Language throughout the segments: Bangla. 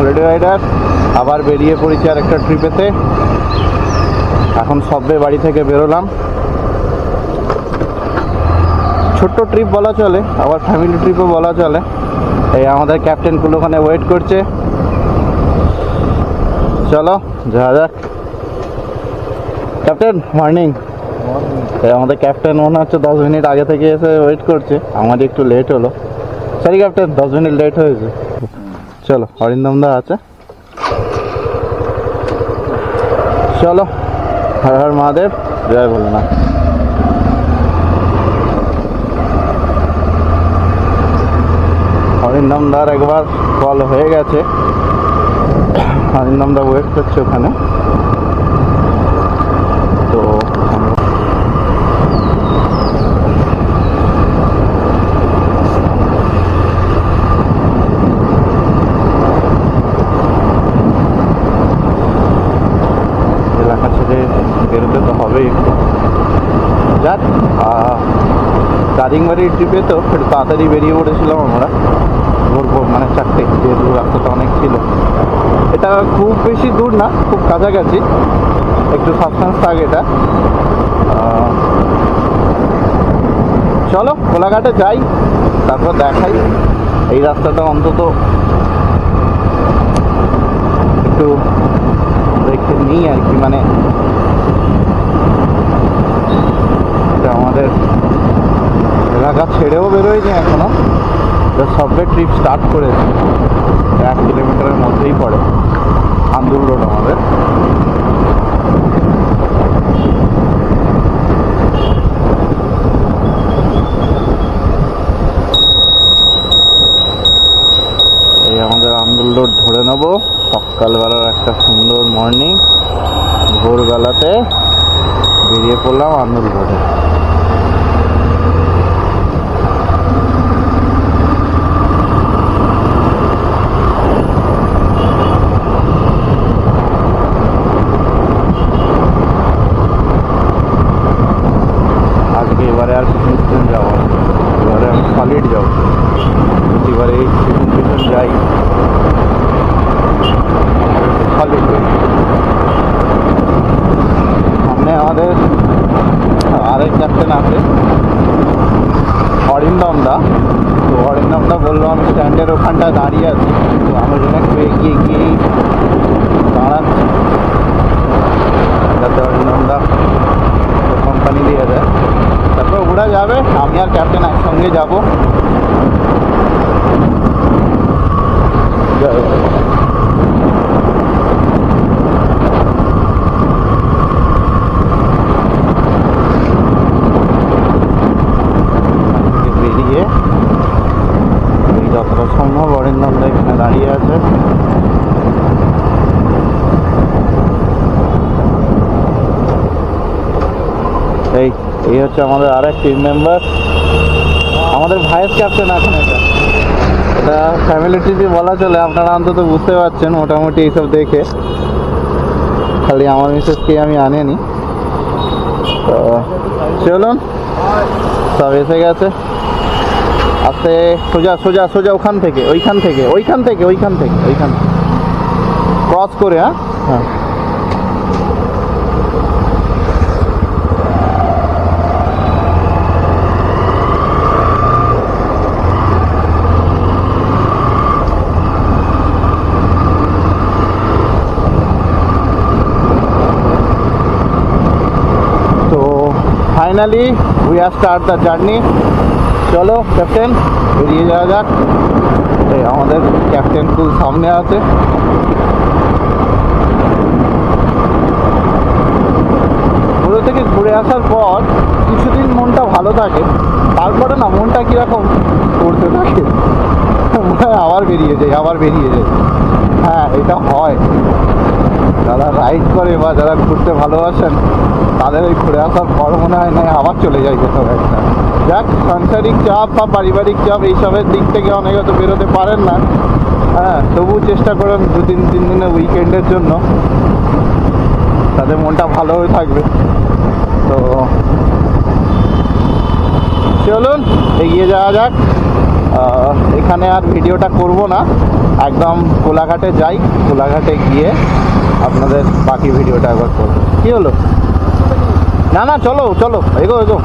রেডি রাইডার আবার বেরিয়ে পড়েছি আর একটা ট্রিপেতে। এখন সবে বাড়ি থেকে বেরোলাম। ছোট্ট ট্রিপ বলা চলে, আবার ফ্যামিলি ট্রিপও বলা চলে। এই আমাদের ক্যাপ্টেন কুল ওখানে ওয়েট করছে, চলো যা যাক। Captain morning. আমাদের ক্যাপ্টেন মনে হচ্ছে 10 মিনিট আগে থেকে এসে ওয়েট করছে, আমার একটু লেট হলো। সরি ক্যাপ্টেন, 10 মিনিট লেট হয়েছে। চলো অরিন্দম দা আছে, চলো। হর হর মহাদেব, জয় ভোলেনাথ। অরিন্দম দার একবার কল হয়ে গেছে, অরিন্দম দা ওয়েট করছে ওখানে। তো এলাকা ছেড়ে বেরোতে তো হবেই একটু। যাক, দারিংবাড়ির ট্রিপে তো একটু তাড়াতাড়ি বেরিয়ে পড়েছিলাম আমরা, মানে 4টে, যেহেতু রাস্তাটা অনেক ছিল। এটা খুব বেশি দূর না, খুব কাছাকাছি, একটু সাবস্টেন্স থাকে এটা। চলো কোলাঘাটে যাই, তারপর দেখাই। এই রাস্তাটা অন্তত একটু দেখে নিই আর কি, মানে আমাদের এলাকা ছেড়েও বেরোয়নি এখনো, সবে ট্রিপ স্টার্ট করেছে। 1 কিলোমিটারের মধ্যেই পড়ে আন্দুল রোড আমাদের। এই আমাদের আন্দুল রোড ধরে নেবো। সকালবেলার একটা সুন্দর মর্নিং, ভোরবেলাতে বেরিয়ে পড়লাম আন্দুল রোডে। এবারে আর পিছন যাবো না, এবারে আমি সলিড যাবো। এবারে পিছন যাই, সলিড। সামনে আমাদের আরেক ক্যাপ্টেন আছে, অরিন্দম দা। তো অরিন্দম দা বললো আমি স্ট্যান্ডের ওখানটায় দাঁড়িয়ে আছি, তো আমার জন্য একটু এগিয়ে গিয়েই দাঁড়াচ্ছি, যাতে অরিন্দম দা কোম্পানি দিয়ে দেয়। তারপর ওরা যাবে, আমি আর ক্যাপ্টেন একসঙ্গে যাবো। বেরিয়ে এই যতটা সম্ভব অরিন্দম দা এখানে দাঁড়িয়ে আছে। এই হচ্ছে আমাদের আরেক টিম মেম্বার, আমাদের ভাইস ক্যাপ্টেন এখন। এটা ফ্যামিলি ট্রিপে বলা চলে, আপনারা অন্তত বুঝতে পারছেন মোটামুটি এইসব দেখে। খালি আমার মিসেসকে আমি আনিনি। তো চলুন, সব এসে গেছে। আস্তে সোজা সোজা সোজা ওখান থেকে ক্রস করে। হ্যাঁ finally we are start the journey. চলো ক্যাপ্টেন, বেরিয়ে যাওয়া যাক। এই আমাদের ক্যাপ্টেন কুল সামনে আছে। পুরো থেকে ঘুরে আসার পর কিছুদিন মনটা ভালো থাকে, তারপরে না মনটা কীরকম করতে থাকে, আবার বেরিয়ে যায়। হ্যাঁ, এটা হয়। যারা রাইড করে বা যারা ঘুরতে ভালোবাসেন, তাদের ওই ঘুরে আসার পর মনে হয় না আবার চলে যায় কোথাও একটা। যাক, সাংসারিক চাপ বা পারিবারিক চাপ এইসবের দিক থেকে অনেকে হয়তো বেরোতে পারেন না। হ্যাঁ, তবু চেষ্টা করেন 2-3 দিনের উইকেন্ডের জন্য, তাদের মনটা ভালো হয়ে থাকবে। তো চলুন এগিয়ে যাওয়া যাক। এখানে আর ভিডিওটা করব না, একদম কোলাঘাটে যাই, কোলাঘাটে গিয়ে আপনাদের বাকি ভিডিওটা একবার করবো। কী হলো? না না, চলো চলো, এগো এগো।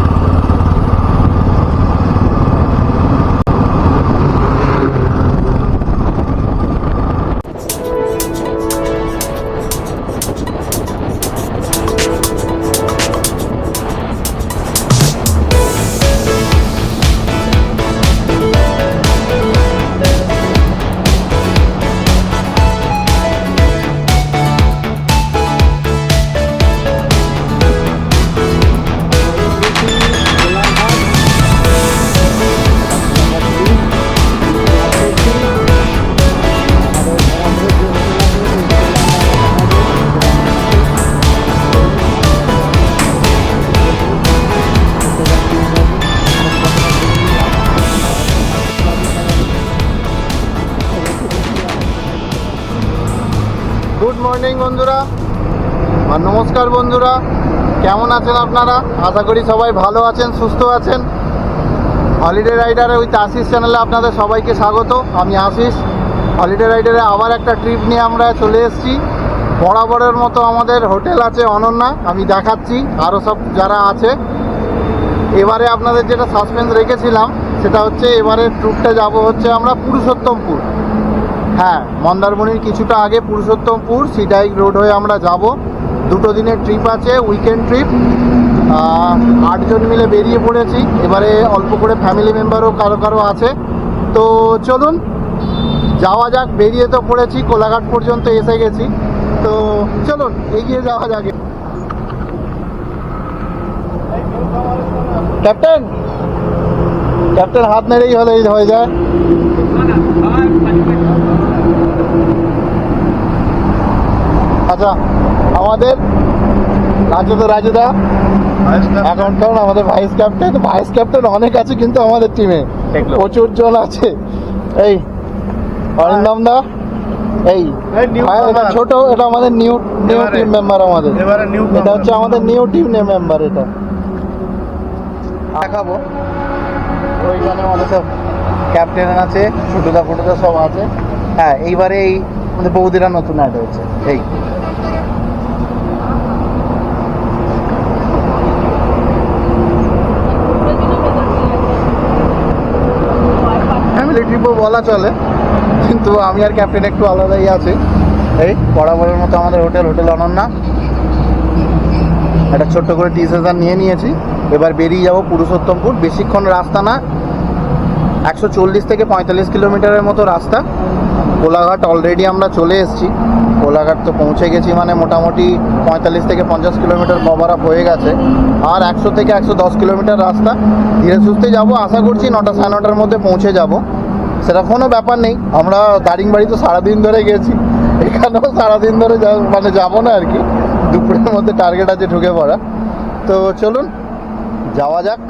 গুড মর্নিং বন্ধুরা, আর নমস্কার বন্ধুরা, কেমন আছেন আপনারা? আশা করি সবাই ভালো আছেন, সুস্থ আছেন। হলিডে রাইডারে উইথ আশিস চ্যানেলে আপনাদের সবাইকে স্বাগত। আমি আশিস। হলিডে রাইডারে আবার একটা ট্রিপ নিয়ে আমরা চলে এসেছি। বরাবরের মতো আমাদের হোটেল আছে অনন্যা, আমি দেখাচ্ছি আরও সব যারা আছে। এবারে আপনাদের যেটা সাসপেন্স রেখেছিলাম সেটা হচ্ছে এবারের ট্যুরটা যাব হচ্ছে আমরা পুরুষোত্তমপুর। হ্যাঁ, মন্দারমণির কিছুটা আগে পুরুষোত্তমপুর সিডাইক রোড হয়ে আমরা যাব। 2 দিনের ট্রিপ আছে, উইকেন্ড ট্রিপ। 8 জন মিলে বেরিয়ে পড়েছি। এবারে অল্প করে ফ্যামিলি মেম্বারও কারো কারো আছে। তো চলুন যাওয়া যাক। বেরিয়ে তো পড়েছি, কোলাঘাট পর্যন্ত এসে গেছি। তো চলুন এগিয়ে যাওয়া যাক। ক্যাপ্টেন, ক্যাপ্টেন হাত নেড়েই হলেই হয়ে যায়। আচ্ছা, আমাদের রাজুদা এখন কারণ আমাদের ভাইস ক্যাপ্টেন অনেক আছে কিন্তু আমাদের টিমে প্রচুর জন আছে। এই অরিন্দম দা, এই এটা ছোট, এটা আমাদের নিউ টিম মেম্বার। আমাদের এটা হচ্ছে আমাদের নিউ টিম মেম্বার। এটা দেখাবো। ওইখানে আমাদের সব ক্যাপ্টেন আছে, ছোটদা ফটোদা সব আছে। হ্যাঁ, এইবারে এই আমাদের বৌদিরা নতুন অ্যাড হয়েছে। এই ফ্যামিলি ট্রিপও বলা চলে, কিন্তু আমি আর ক্যাপ্টেন একটু আলাদাই আছে। এই বরাবরের মতো আমাদের হোটেল অনন্যা একটা ছোট্ট করে টি সেশন নিয়ে নিয়েছি। এবার বেরিয়ে যাব পুরুষোত্তমপুর। বেশিক্ষণ রাস্তা না, 140 থেকে 45 কিলোমিটারের মতো রাস্তা। কোলাঘাট অলরেডি আমরা চলে এসেছি। কোলাঘাট তো পৌঁছে গেছি, মানে মোটামুটি 45 থেকে 50 কিলোমিটার কভার আপ হয়ে গেছে। আর 100 থেকে 110 কিলোমিটার রাস্তা। ধীরে সুস্থে যাব, আশা করছি 9টা সাড়ে 9টার মধ্যে পৌঁছে যাব। সেটা কোনো ব্যাপার নেই। আমরা দারিংবাড়ি তো সারাদিন ধরে গেছি, এখানেও সারাদিন ধরে মানে যাবো না আর কি। দুপুরের মধ্যে টার্গেট আছে ঢুকে পড়া। তো চলুন যাওয়া যাক।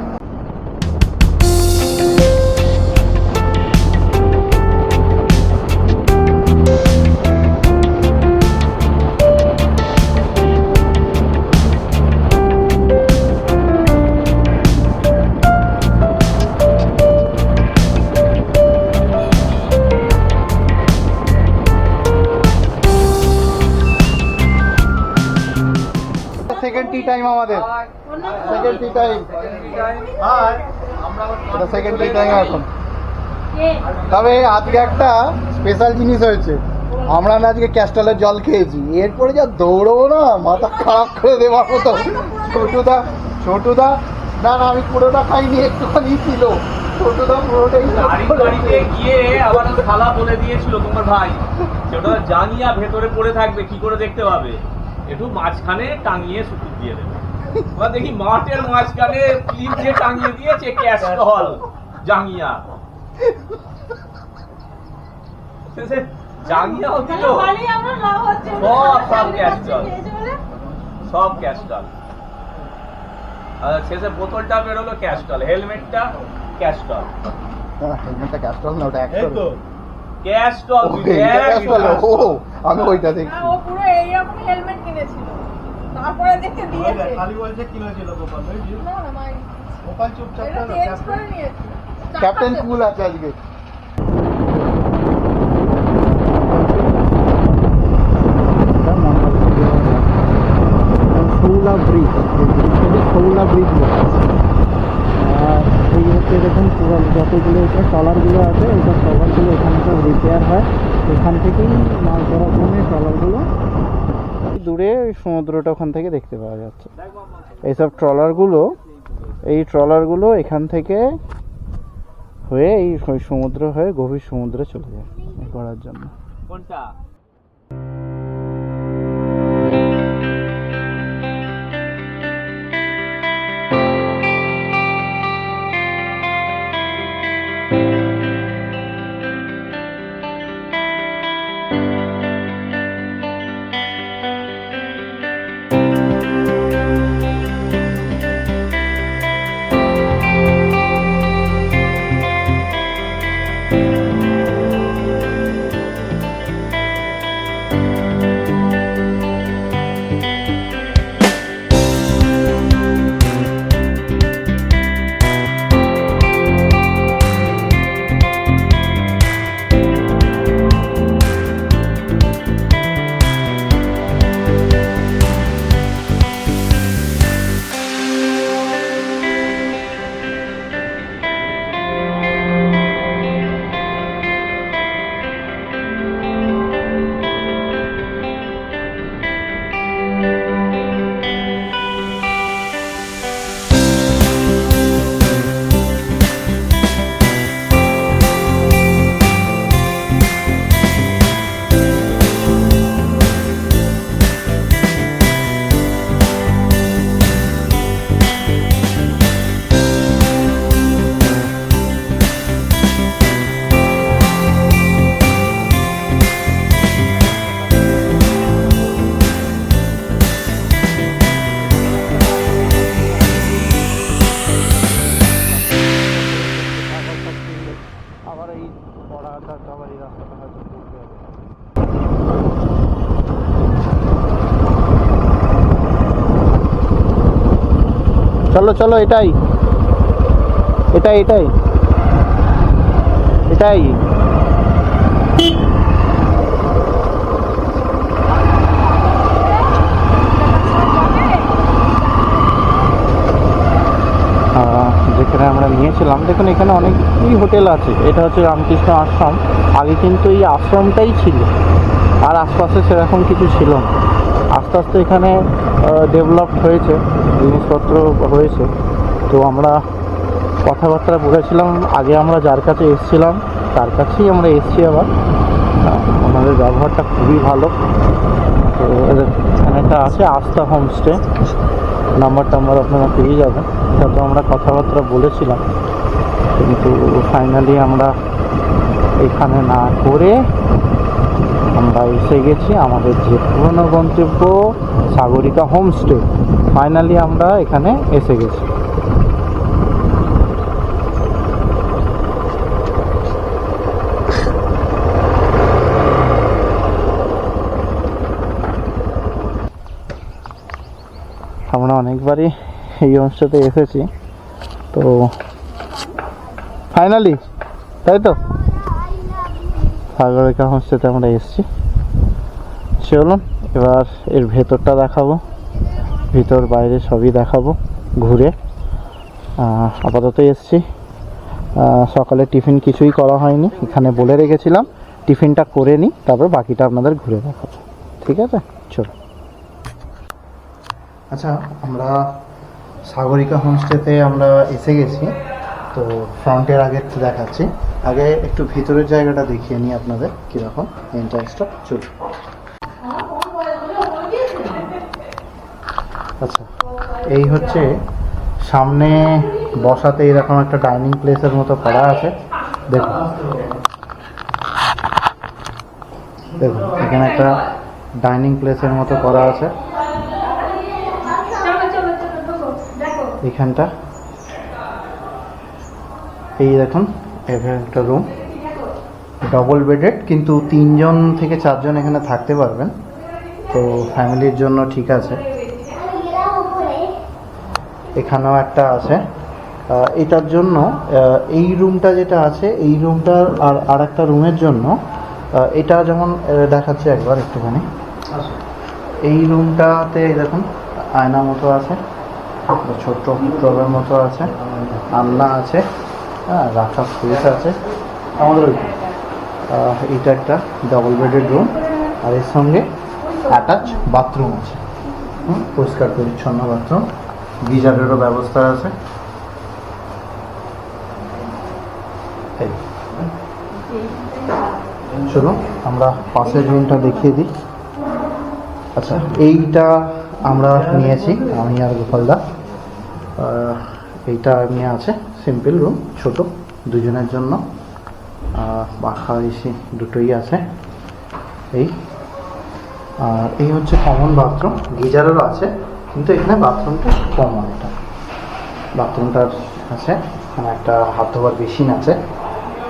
সেকেন্ড টি টাইম আমাদের, সেকেন্ড টি টাইম এখন। তবে আজকে একটা স্পেশাল জিনিস হয়েছে, আমরা না আজকে ক্যাস্টলের জল খেয়েছি। এরপরে যা দৌড়বো না, মাথা খারাপ করে দেওয়ার মতো। ছোটুদা না না, আমি পুরোটা খাইনি, একটুখানি ছিল। ছোটুদা পুরোটাই গিয়ে আবার থালা বলে দিয়েছিল তোমার ভাই, ওটা জানিয়া ভেতরে পড়ে থাকবে, কি করে দেখতে পাবে? একটু মাঝখানে টাঙিয়ে সুতো দিয়ে দেবে। এবার দেখি মাঠের মাঝখানে ক্লিপ দিয়ে টাঙিয়ে দিয়েছে ক্যাস্টল জাঙ্গিয়া। জাঙ্গিয়াও দিল, সব ক্যাস্টল। শেষে বোতলটা বেরোলো ক্যাস্টল, হেলমেটটা ক্যাস্টল। হেলমেটটা ক্যাস্টল না, ওটা ক্যাস্টল। আমি ওইটা দেখি। ও পুরো এইরকম হেলমেট কিনেছিল, তারপরে দেখে দিয়েছে। খালি বলছে কিনেছিল গোপাল, না না মাই গোপাল চুপচাপ এটা চেঞ্জ করে নিয়েছে। ক্যাপ্টেন কুল আছে আজকে। খৌলা ব্রিজ, এই ব্রিজটাকে খৌলা ব্রিজ বলে। আর এই হচ্ছে দেখুন পুরো যতগুলো এটা ট্রলারগুলো আছে, এইসব ট্রলারগুলো এখানে সব রিপেয়ার হয়, এখান থেকেই মাছ ধরার জন্য ট্রলারগুলো। দূরে ওই সমুদ্রটা ওখান থেকে দেখতে পাওয়া যাচ্ছে। এইসব ট্রলারগুলো এখান থেকে হয়ে এই সমুদ্র হয়ে গভীর সমুদ্রে চলে যায় করার জন্য। কোনটা? আবার এই পড়াটা আবার এই রাস্তাটা হয়তো ঘুরতে হবে। চলো চলো, এটাই এটাই এটাই এটাই যেখানে আমরা নিয়েছিলাম। দেখুন এখানে অনেকই হোটেল আছে। এটা হচ্ছে রামকৃষ্ণ আশ্রম। আগে কিন্তু এই আশ্রমটাই ছিল, আর আশপাশে সেরকম কিছু ছিল না। আস্তে আস্তে এখানে ডেভেলপ হয়েছে, জিনিসপত্র হয়েছে। তো আমরা কথাবার্তা বলেছিলাম, আগে আমরা যার কাছে এসেছিলাম তার কাছেই আমরা এসেছি আবার। ওনাদের ব্যবহারটা খুবই ভালো। তো এখানে একটা আছে আস্থা হোমস্টে, নাম্বার আপনারা পেয়ে যাবেন। এটা তো আমরা কথাবার্তা বলেছিলাম, কিন্তু ফাইনালি আমরা এখানে না করে আমরা এসে গেছি আমাদের যে পুরনো গন্তব্য সাগরিকা হোমস্টে। ফাইনালি আমরা এখানে এসে গেছি। আমরা অনেকবারই এই হোমস্টেতে এসেছি, তো ফাইনালি তাই তো সাগরিকা হোমস্টেতে আমরা এসেছি। চলুন এবার এর ভেতরটা দেখাবো, ভিতর বাইরে সবই দেখাবো ঘুরে। আপাতত এসেছি, সকালে টিফিন কিছুই করা হয়নি, এখানে বলে রেখেছিলাম টিফিনটা করে নিই, তারপর বাকিটা আপনাদের ঘুরে দেখাবো। ঠিক আছে, চলো। আচ্ছা, আমরা সাগরিকা হোমস্টেতে আমরা এসে গেছি। তো ফ্রন্টের আগে একটু দেখাচ্ছি, আগে একটু ভিতরের জায়গাটা দেখিয়ে নিই আপনাদের কীরকম এন্ট্রান্সটা। চল। আচ্ছা, এই হচ্ছে সামনে বসাতে এরকম একটা ডাইনিং প্লেসের মতো করা আছে। দেখুন দেখুন এখানে একটা ডাইনিং প্লেসের মতো করা আছে। এখানটা এই দেখুন, এখানে একটা রুম, ডবল বেডেড, কিন্তু 3 থেকে 4 এখানে থাকতে পারবেন। তো ফ্যামিলির জন্য ঠিক আছে। এখানেও একটা আছে। এটার জন্য এই রুমটা যেটা আছে, এই রুমটার আর একটা রুমের জন্য এটা যেমন দেখাচ্ছে একবার একটুখানি। এই রুমটাতে দেখুন আয়না মতো আছে, ছোট্ট টবের মতো আছে, আলনা আছে, হ্যাঁ রাখার স্পেস আছে আমাদের ওই। এটা একটা ডাবল বেডেড রুম, আর এর সঙ্গে অ্যাটাচ বাথরুম আছে, পরিষ্কার পরিচ্ছন্ন বাথরুম, গিজারেরও ব্যবস্থা আছে। এই চলুন আমরা পাশের রুমটা দেখিয়ে দিই। আচ্ছা, এইটা আমরা নিয়েছি আমি আর গোপালদা। এইটা এমনি আছে সিম্পল রুম, ছোট দুজনের জন্য, পাখা এসি দুটোই আছে। আর এই হচ্ছে কমন বাথরুম, গিজারেরও আছে কিন্তু এখানে বাথরুমটা কমন। এটা বাথরুমটার আছে, এখানে একটা হাত ধোয়ার বেসিন আছে,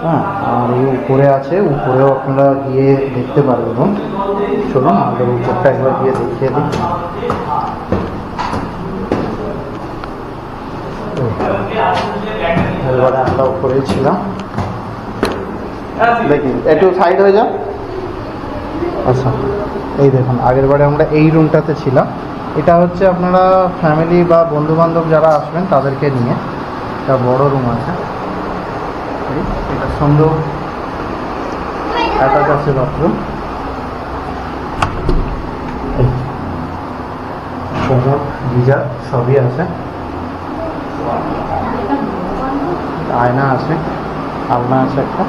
হ্যাঁ। আর এই উপরে আছে, উপরেও আপনারা গিয়ে দেখতে পারবেন। চলুন আমাদের উপরটা একবার গিয়ে দেখিয়ে দিই। এবারে আমরা উপরেই ছিলাম, দেখি একটু সাইড হয়ে যাও। আচ্ছা, এই দেখুন আগের বারে আমরা এই রুমটাতে ছিলাম। এটা হচ্ছে আপনারা ফ্যামিলি বা বন্ধু বান্ধব যারা আসবেন তাদেরকে নিয়ে, একটা বড় রুম আছে। এটার সঙ্গেও অ্যাটাচ আছে বাথরুম, কোমর গিজার সবই আছে, আয়না আছে, আলনা আছে একটা,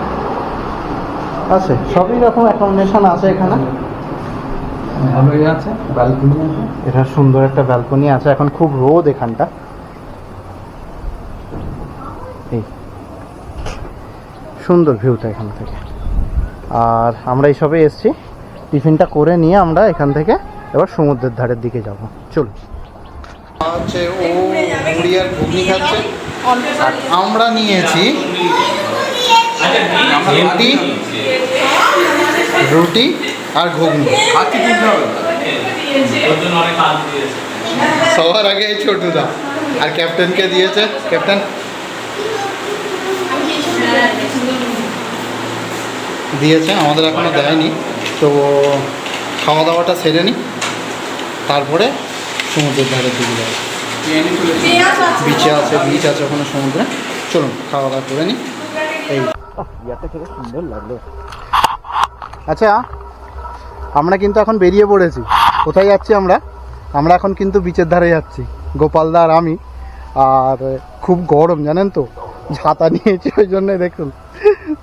আছে সবই রকম অ্যাকোমোডেশন আছে এখানে। ভালোই আছে, ব্যালকনি আছে, এটা সুন্দর একটা ব্যালকনি আছে। এখন খুব রোদ এখানটা, এই সুন্দর ভিউটা এখান থেকে। আর আমরা এইসবে এসছি, টিফিনটা করে নিয়ে আমরা এখান থেকে এবার সমুদ্রের ধারের দিকে যাব। চলুন। হচ্ছে ও মুড়ি আর ঘুগনি খাচ্ছে, আর আমরা নিয়েছি রুটি, রুটি আর ঘুগনি। খাচ্ছি কিনতে হবে। সবার আগে এই ছোটুদা, আর ক্যাপ্টেনকে দিয়েছে, ক্যাপ্টেন দিয়েছে, আমাদের এখনো দেয়নি। তো খাওয়া দাওয়াটা সেরে নিই, তারপরে সমুদ্রের ধারের দিকে যাবো। বিচে আছে, বিচ আছে ওখানে সমুদ্রে। চলুন খাওয়া দাওয়া করে নিই। এই ইয়াটা খেতে সুন্দর লাগলো। আচ্ছা, আমরা কিন্তু এখন বেরিয়ে পড়েছি। কোথায় যাচ্ছি আমরা? আমরা এখন কিন্তু বিচের ধারে যাচ্ছি, গোপালদা আর আমি। আর খুব গরম জানেন তো, ছাতা নিয়েছি ওই জন্যে। দেখুন,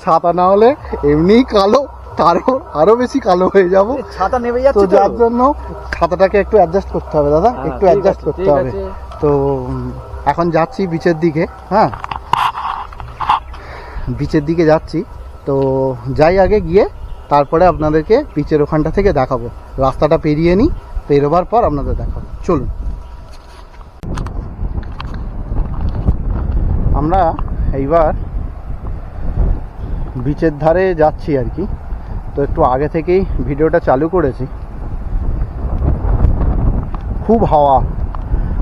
ছাতা না হলে এমনিই কালো, আরো বেশি কালো হয়ে যাব। ছাতা নেবে তো যাচ্ছে যার জন্য ছাতাটাকে একটু অ্যাডজাস্ট করতে হবে দাদা, একটু অ্যাডজাস্ট করতে হবে। তো এখন যাচ্ছি বিচের দিকে, হ্যাঁ বিচের দিকে যাচ্ছি। তো যাই আগে গিয়ে তারপরে আপনাদেরকে বিচের ওখানটা থেকে দেখাবো। রাস্তাটা পেরিয়ে নিই, পেরোবার পর আপনাদের দেখাবো। চলুন। আমরা এইবার বিচের ধারে যাচ্ছি আর কি। তো একটু আগে থেকেই ভিডিওটা চালু করেছি। খুব হাওয়া,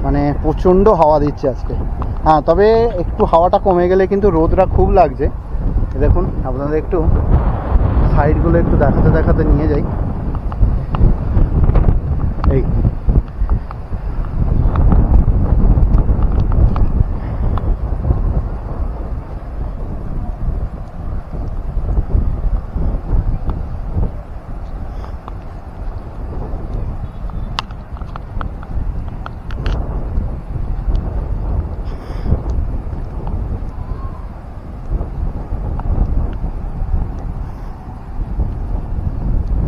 মানে প্রচণ্ড হাওয়া দিচ্ছে আজকে। হ্যাঁ, তবে একটু হাওয়াটা কমে গেলে কিন্তু রোদটা খুব লাগছে। দেখুন, আপনাদের একটু সাইডগুলো একটু দেখাতে দেখাতে নিয়ে যাই। এই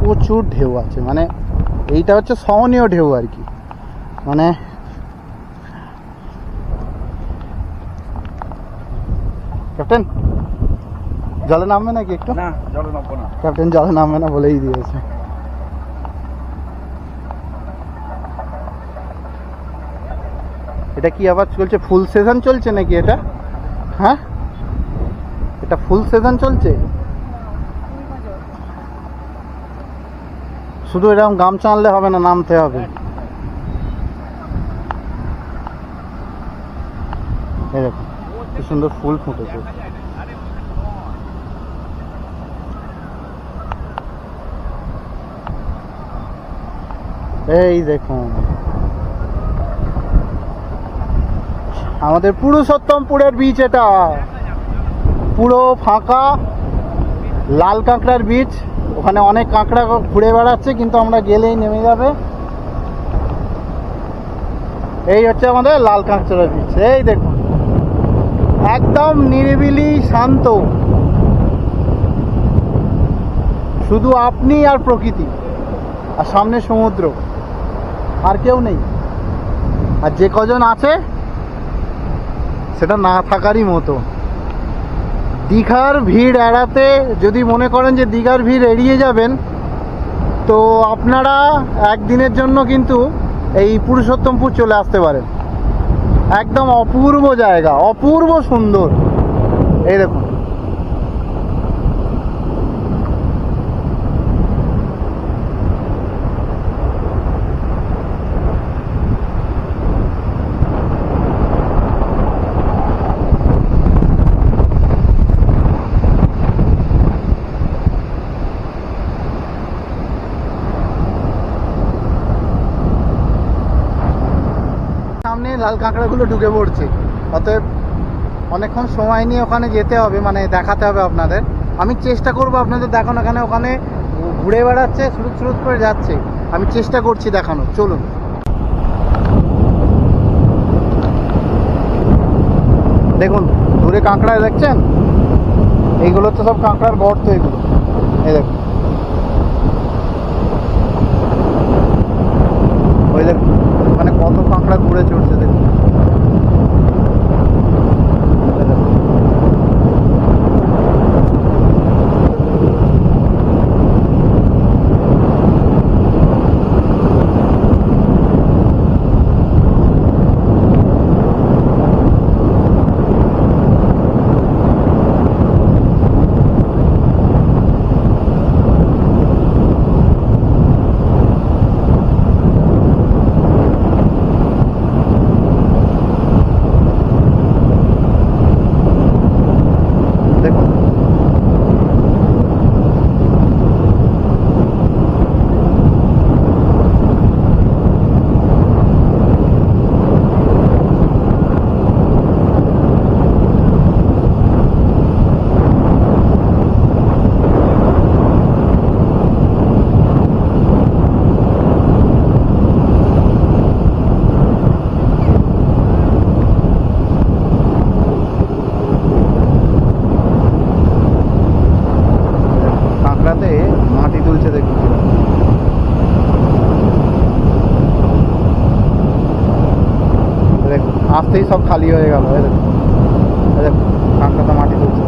প্রচুর ঢেউ আছে, মানে এইটা হচ্ছে সহনীয় ঢেউ আর কি। মানে ক্যাপ্টেন জলে নামবে নাকি একটু? না, জলে নামবো না। ক্যাপ্টেন জলে নামবে না বলেই দিয়েছে। এটা কি আবার চলছে? ফুল সিজন চলছে নাকি এটা? হ্যাঁ, এটা ফুল সিজন চলছে। শুধু এরকম গামছা আনলে হবে না, নামতে হবে। এরকম কি সুন্দর ফুল ফুটেছে। এই দেখুন, আমাদের পুরুষোত্তমপুরের বীচ এটা, পুরো ফাঁকা, লাল কাঁকড়ার বীচ। ওখানে অনেক কাঁকড়া ঘুরে বেড়াচ্ছে, কিন্তু আমরা গেলেই নেমে যাবে। এই হচ্ছে আমাদের লাল কাঁকড়া বীচ। এই দেখুন, একদম নিরিবিলি, শান্ত, শুধু আপনি আর প্রকৃতি, আর সামনে সমুদ্র, আর কেউ নেই। আর যে কজন আছে সেটা না থাকারই মতো। দীঘার ভিড় এড়াতে, যদি মনে করেন যে দীঘার ভিড় এড়িয়ে যাবেন, তো আপনারা একদিনের জন্য কিন্তু এই পুরুষোত্তমপুর চলে আসতে পারেন। একদম অপূর্ব জায়গা, অপূর্ব সুন্দর। এই দেখুন, সামনে লাল কাঁকড়াগুলো ঢুকে পড়ছে। অতএব অনেকক্ষণ সময় নিয়ে ওখানে যেতে হবে, মানে দেখাতে হবে আপনাদের। আমি চেষ্টা করব আপনাদের দেখানো, কেন ওখানে ঘুরে বেড়াচ্ছে, সুরুত সুরুত করে যাচ্ছে। আমি চেষ্টা করছি দেখানো। চলুন। দেখুন দূরে কাঁকড়া দেখছেন, এইগুলো তো সব কাঁকড়ার গর্ত এগুলো। এই দেখুন, ওই দেখুন মানে কত কাঁকড়া ঘুরে চড়ছে দেখুন। এই দেখুন। দেখুন কাঁকড়াতে মাটি তুলছে দেখুন। দেখুন আসতেই সব খালি হয়ে গেল। এই দেখুন, এই দেখুন কাঁকড়াতে মাটি তুলছে।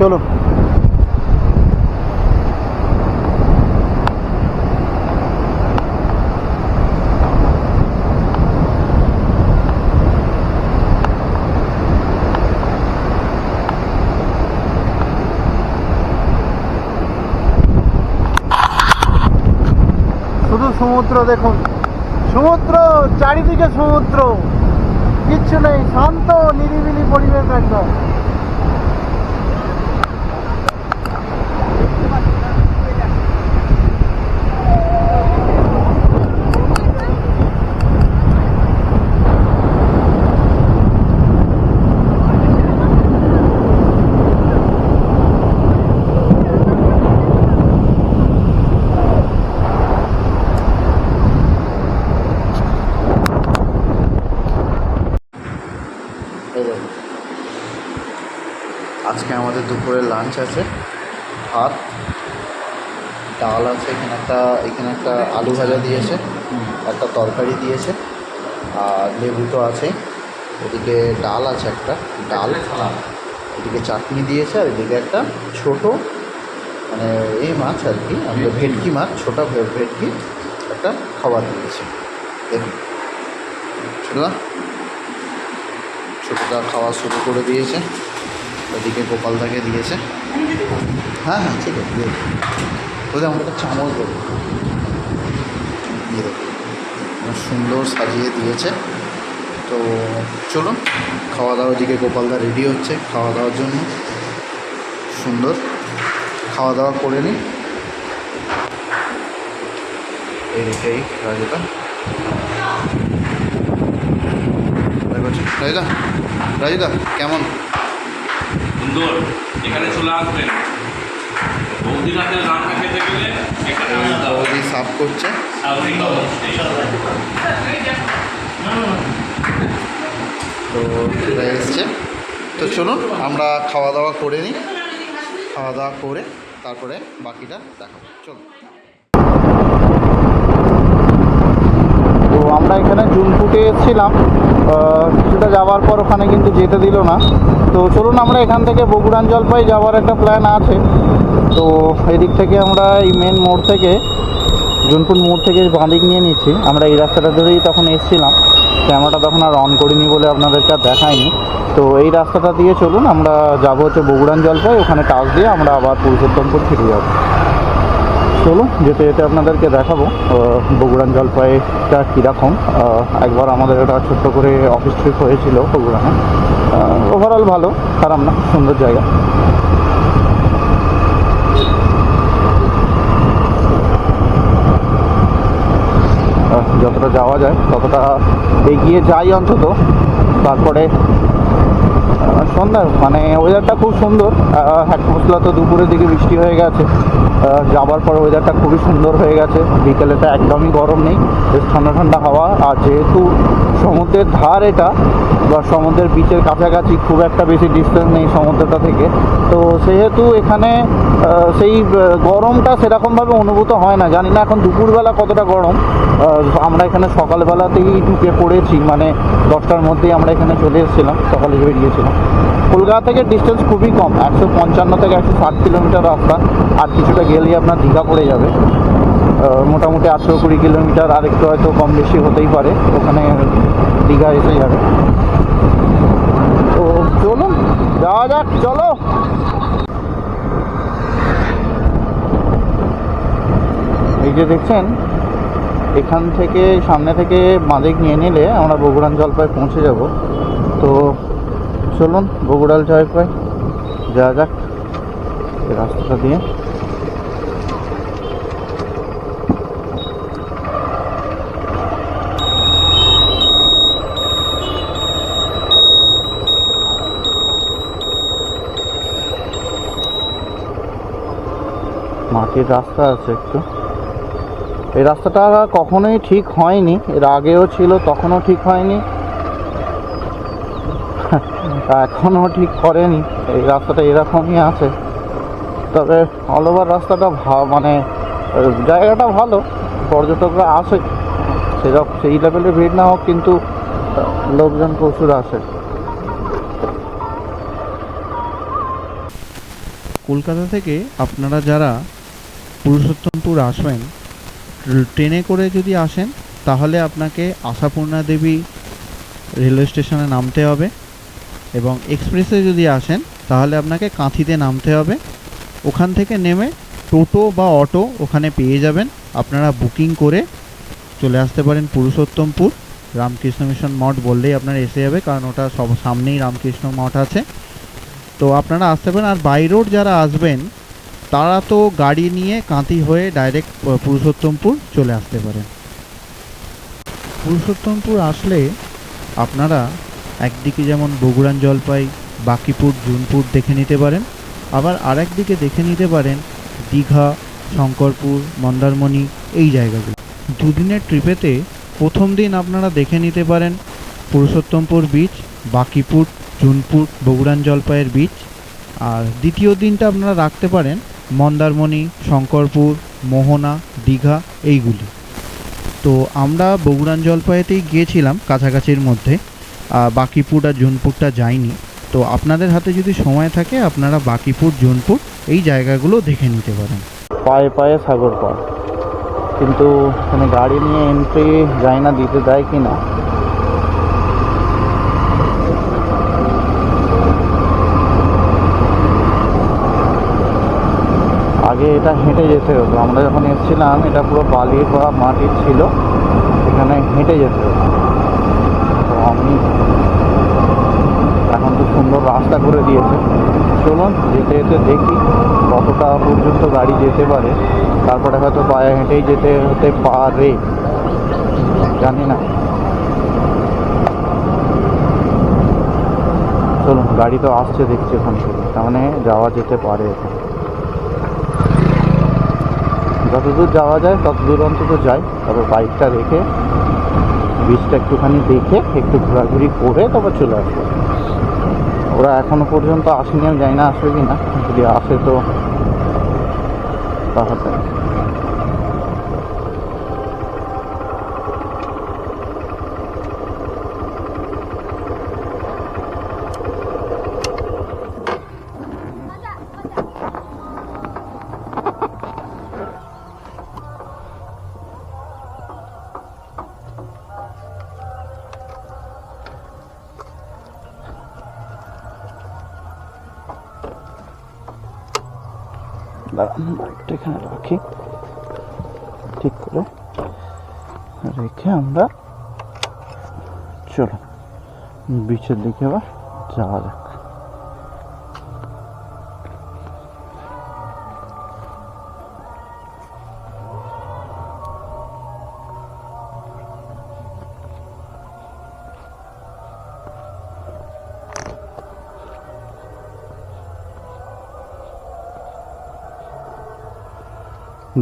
চলো। শুধু সমুদ্র দেখুন, সমুদ্র, চারিদিকে সমুদ্র, কিচ্ছু নেই, শান্ত নিরিবিলি পরিবেশ একদম। আজকে আমাদের দুপুরে লাঞ্চ আছে, ভাত, ডাল আছে, এখানে একটা আলু ভাজা দিয়েছে, একটা তরকারি দিয়েছে, আর লেবু তো আছে। এদিকে ডাল আছে, একটা ডাল, এদিকে চাটনি দিয়েছে, আর এদিকে একটা ছোট মানে এই মাছ আর কি, আমাদের ভেটকি মাছ, ছোটো ভেটকি একটা খাবার দিয়েছে। দেখুন ছোটোটা খাওয়া শুরু করে দিয়েছে। ওদিকে গোপালদাকে দিয়েছে। হ্যাঁ হ্যাঁ ঠিক আছে। ওদের আমাকে একটা চামচ দেবে। দিয়ে দেবে, সুন্দর সাজিয়ে দিয়েছে। তো চলুন খাওয়া দাওয়ার দিকে, গোপালদা রেডি হচ্ছে খাওয়া দাওয়ার জন্য। সুন্দর খাওয়া দাওয়া করে নিই। এই রাজুদা, রাজুদা, রাজুদা কেমন? সুন্দর। এখানে চলে আসবেন, বৌদির হাতে রান্না খেতে গেলে একটা টাকা দাও। বৌদি সাফ করছে। তো এটা এসছে। তো চলুন আমরা খাওয়া দাওয়া করে নিই, খাওয়া দাওয়া করে তারপরে বাকিটা দেখাবো। চলুন। তো আমরা এখানে জুনপুটে এসেছিলাম, কিছুটা যাওয়ার পর ওখানে কিন্তু যেতে দিল না। তো চলুন আমরা এখান থেকে বগুড়ান জলপাই যাওয়ার একটা প্ল্যান আছে। তো এদিক থেকে আমরা এই মেন মোড় থেকে, জুনপুর মোড় থেকে বাঁদিক নিয়ে নিচ্ছি। আমরা এই রাস্তাটা ধরেই তখন এসেছিলাম, ক্যামেরাটা তখন আর অন করিনি বলে আপনাদেরকে আর দেখাইনি। তো এই রাস্তাটা দিয়ে চলুন আমরা যাবো হচ্ছে বগুড়ান জলপাই, ওখানে টাচ দিয়ে আমরা আবার পুরুষোত্তমপুর ফিরে যাব। চলুন যেতে যেতে আপনাদেরকে দেখাবো বগুড়ান জলপাইটা কীরকম। একবার আমাদের একটা ছোট্ট করে অফিস ট্রিপ হয়েছিল বগুড়ানে। ওভারঅল ভালো, খারাপ না, সুন্দর জায়গা। যতটা যাওয়া যায় ততটা এগিয়ে যাই অন্তত। তারপরে সন্ধ্যা মানে ওয়েদারটা খুব সুন্দর। এক মশলা তো দুপুরের দিকে বৃষ্টি হয়ে গেছে, যাবার পর ওয়েদারটা খুবই সুন্দর হয়ে গেছে। বিকেলেটা একদমই গরম নেই, বেশ ঠান্ডা ঠান্ডা হাওয়া। আর যেহেতু সমুদ্রের ধার এটা, বা সমুদ্রের বিচের কাছাকাছি, খুব একটা বেশি ডিস্টেন্স নেই সমুদ্রটা থেকে, তো সেহেতু এখানে সেই গরমটা সেরকমভাবে অনুভূত হয় না। জানি না এখন দুপুরবেলা কতটা গরম। আমরা এখানে সকালবেলাতেই ঢুকে পড়েছি, মানে 10টার মধ্যেই আমরা এখানে চলে এসেছিলাম, সকালে বেরিয়েছিলাম। কলকাতা থেকে ডিস্টেন্স খুবই কম, 155 থেকে 160 কিলোমিটার রাস্তা। আর কিছুটা গেলেই আপনার দীঘা পড়ে যাবে। মোটামুটি 18-20 কিলোমিটার, আর একটু হয়তো কম বেশি হতেই পারে, ওখানে দীঘা এসে যাবে। তো চলুন যাওয়া যাক, চলো। এই যে দেখছেন, এখান থেকে সামনে থেকে বাঁদিক নিয়ে নিলে আমরা বগুড়ান জলপাই পৌঁছে যাব। তো চলুন বগুড়াল জলপাই যাওয়া যাক এই রাস্তাটা দিয়ে। মাটির রাস্তা আছে একটু। এই রাস্তাটা কখনোই ঠিক হয়নি, এর আগেও ছিল তখনও ঠিক হয়নি, এখনও ঠিক করেনি। এই রাস্তাটা এরকমই আছে। তবে অল ওভার রাস্তাটা মানে জায়গাটা ভালো, পর্যটকরা আসে, সেরকম সেই লেভেলের ভিড় না হোক, কিন্তু লোকজন প্রচুর আসে। কলকাতা থেকে আপনারা যারা পুরুষোত্তমপুর আসবেন, ট্রেনে করে যদি আসেন তাহলে আপনাকে আশাপূর্ণা দেবী রেলওয়ে স্টেশনে নামতে হবে, এবং এক্সপ্রেসে যদি আসেন তাহলে আপনাকে কাঁথিতে নামতে হবে। ওখান থেকে নেমে টোটো বা অটো ওখানে পেয়ে যাবেন। আপনারা বুকিং করে চলে আসতে পারেন পুরুষোত্তমপুর। রামকৃষ্ণ মিশন মঠ বললেই আপনারা এসে যাবে, কারণ ওটা সব সামনেই রামকৃষ্ণ মঠ আছে। তো আপনারা আসতে পারেন। আর বাই রোড যারা আসবেন তারা তো গাড়ি নিয়ে কাঁথি হয়ে ডাইরেক্ট পুরুষোত্তমপুর চলে আসতে পারেন। পুরুষোত্তমপুর আসলে আপনারা একদিকে যেমন বগুড়ান জলপাই, বাঁকিপুর, জুনপুর দেখে নিতে পারেন, আবার আরেক দিকে দেখে নিতে পারেন দীঘা, শঙ্করপুর, মন্দারমণি, এই জায়গাগুলো। দুদিনের ট্রিপেতে প্রথম দিন আপনারা দেখে নিতে পারেন পুরুষোত্তমপুর বিচ, বাঁকিপুর, জুনপুর, বগুড়ান জলপাইয়ের বিচ। আর দ্বিতীয় দিনটা আপনারা রাখতে পারেন মন্দারমণি, শঙ্করপুর, মোহনা, দীঘা, এইগুলি। তো আমরা বগুড়ান জলপাইতেই গিয়েছিলাম কাছাকাছির মধ্যে, বাঁকিপুর আর জুনপুরটা যাইনি। তো আপনাদের হাতে যদি সময় থাকে আপনারা বাঁকিপুর, জুনপুর এই জায়গাগুলো দেখে নিতে পারেন। পায়ে পায়ে সাগর পার, কিন্তু এখানে গাড়ি নিয়ে এন্ট্রি যায় না, দিতে দেয় কি না। আগে এটা হেঁটে যেতে হতো। আমরা যখন এসেছিলাম এটা পুরো বালির বা মাটির ছিল, এখানে হেঁটে যেতে হতো। তো আমি এখন তো সুন্দর রাস্তা করে দিয়েছে। চলুন যেতে যেতে দেখি কতটা পর্যন্ত গাড়ি যেতে পারে, তারপরে হয়তো পায়ে হেঁটেই যেতে হতে পারে, জানি না। চলুন, গাড়ি তো আসছে দেখছি ওখান থেকে, তার মানে যাওয়া যেতে পারে। এখানে যতদূর যাওয়া যায় ততদূর অন্তত যাই, তবে বাইকটা রেখে বীজটা একটুখানি দেখে একটু ঘোরাঘুরি করে তারপর চলে আসবো। ওরা এখনো পর্যন্ত আসেনি, আমি জানি না আসবে কি না। যদি আসে তো তাহলে বাইকটা এখানে রাখি, ঠিক করে রেখে আমরা চলো বিচের দিকে আবার যাওয়া যাক।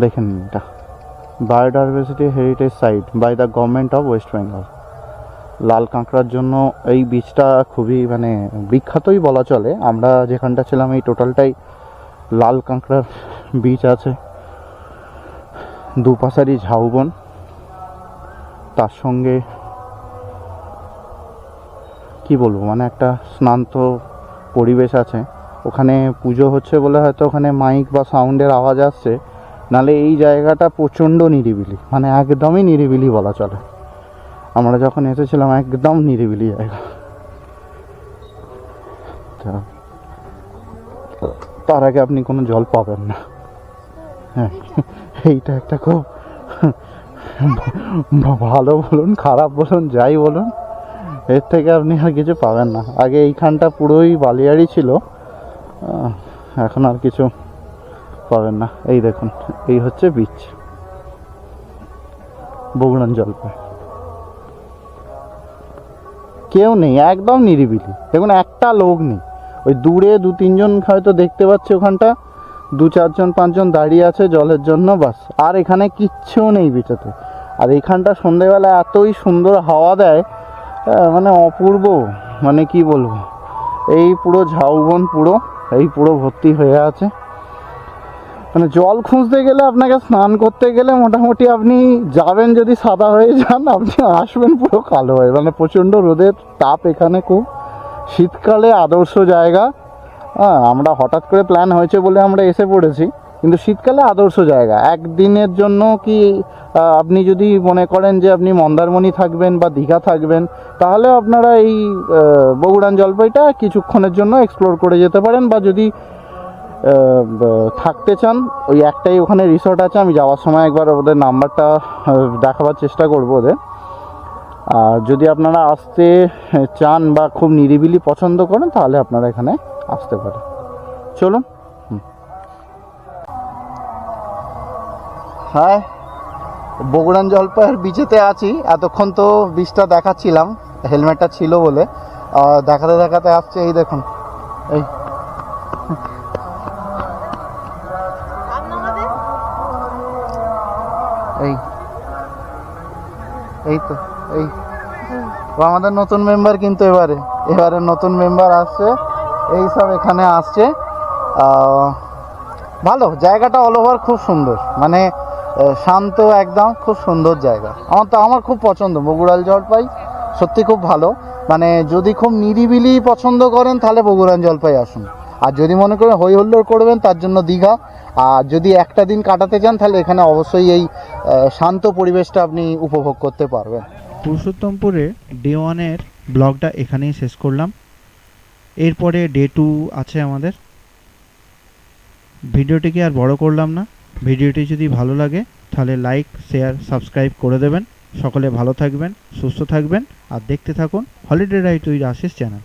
দেখেন, এটা biodiversity heritage site by the government of West Bengal. লাল কাঁকড়ার জন্য এই বীজটা খুবই মানে বিখ্যাতই বলা চলে। আমরা যেখানটা ছিলাম এই টোটালটাই লাল কাঁকড়ার বীজ আছে, দুপাশারি ঝাউবন, তার সঙ্গে কি বলবো মানে একটা স্নান্ত পরিবেশ আছে। ওখানে পুজো হচ্ছে বলে হয়তো ওখানে মাইক বা সাউন্ডের আওয়াজ আসছে, নালে এই জায়গাটা প্রচণ্ড নিরিবিলি, মানে একদমই নিরিবিলি বলা চলে। আমরা যখন এসেছিলাম একদম নিরিবিলি জায়গা। তার আগে আপনি কোনো জল পাবেন না। হ্যাঁ, এইটা একটা খুব ভালো বলুন খারাপ বলুন যাই বলুন, এর থেকে আপনি আর কিছু পাবেন না। আগে এইখানটা পুরোই বালিয়াড়ি ছিল, এখন আর কিছু পাবেন না। এই দেখুন, এই হচ্ছে বিচ বগুড়ান জলপাই। কেউ নেই, একদম নিরিবিলি। দেখুন একটা লোক নেই, ওই দূরে 2-3 জন হয়তো দেখতে পাচ্ছি, ওখানটা 2-4-5 জন দাঁড়িয়ে আছে জলের জন্য, বাস। আর এখানে কিচ্ছু নেই বিচেতে। আর এইখানটা সন্ধেবেলা এতই সুন্দর হাওয়া দেয়, মানে অপূর্ব, মানে কি বলবো। এই পুরো ঝাউবন পুরো এই পুরো ভর্তি হয়ে আছে। মানে জল খুঁজতে গেলে, আপনাকে স্নান করতে গেলে মোটামুটি আপনি যাবেন, যদি সাদা হয়ে যান আপনি আসবেন পুরো কালো হয়ে। মানে প্রচণ্ড রোদের তাপ এখানে, খুব শীতকালে আদর্শ জায়গা। আমরা হঠাৎ করে প্ল্যান হয়েছে বলে আমরা এসে পড়েছি, কিন্তু শীতকালে আদর্শ জায়গা। একদিনের জন্য কি আপনি যদি মনে করেন যে আপনি মন্দারমণি থাকবেন বা দীঘা থাকবেন, তাহলে আপনারা এই বগুড়ান জলপাইটা কিছুক্ষণের জন্য এক্সপ্লোর করে যেতে পারেন। বা যদি থাকতে চান, ওই একটাই ওখানে রিসর্ট আছে, আমি যাওয়ার সময় একবার ওদের নাম্বারটা দেখাবার চেষ্টা করবো ওদের। আর যদি আপনারা আসতে চান বা খুব নিরিবিলি পছন্দ করেন, তাহলে আপনারা এখানে আসতে পারেন। চলুন। হ্যাঁ, বগুড়ান জলপাইয়ের বিচেতে আছি। এতক্ষণ তো বিচটা দেখাচ্ছিলাম, হেলমেটটা ছিল বলে। দেখাতে দেখাতে আসছে, এই দেখুন, এই এই এই তো এই ও আমাদের নতুন মেম্বার, কিন্তু এবারে নতুন মেম্বার আসছে, এই সব এখানে আসছে। ভালো জায়গাটা, অল ওভার খুব সুন্দর, মানে শান্ত একদম, খুব সুন্দর জায়গা। আমার খুব পছন্দ বগুড়ান জলপাই, সত্যি খুব ভালো। মানে যদি খুব নিরিবিলি পছন্দ করেন তাহলে বগুড়ান জলপাই আসুন, আর যদি মনে করেন হই হুল্লোড় করবেন তার জন্য দীঘা। আর যদি একটা দিন কাটাতে চান তাহলে এখানে অবশ্যই এই শান্ত পরিবেশটা আপনি উপভোগ করতে পারবেন। পুরুষোত্তমপুরে ডে 1-এর ব্লগটা এখানেই শেষ করলাম। এরপরে ডে 2 আছে আমাদের। ভিডিওটিকে আর বড় করলাম না। ভিডিওটি যদি ভালো লাগে তাহলে লাইক, শেয়ার, সাবস্ক্রাইব করে দেবেন। সকলে ভালো থাকবেন, সুস্থ থাকবেন আর দেখতে থাকুন holiday ride with Ashis channel.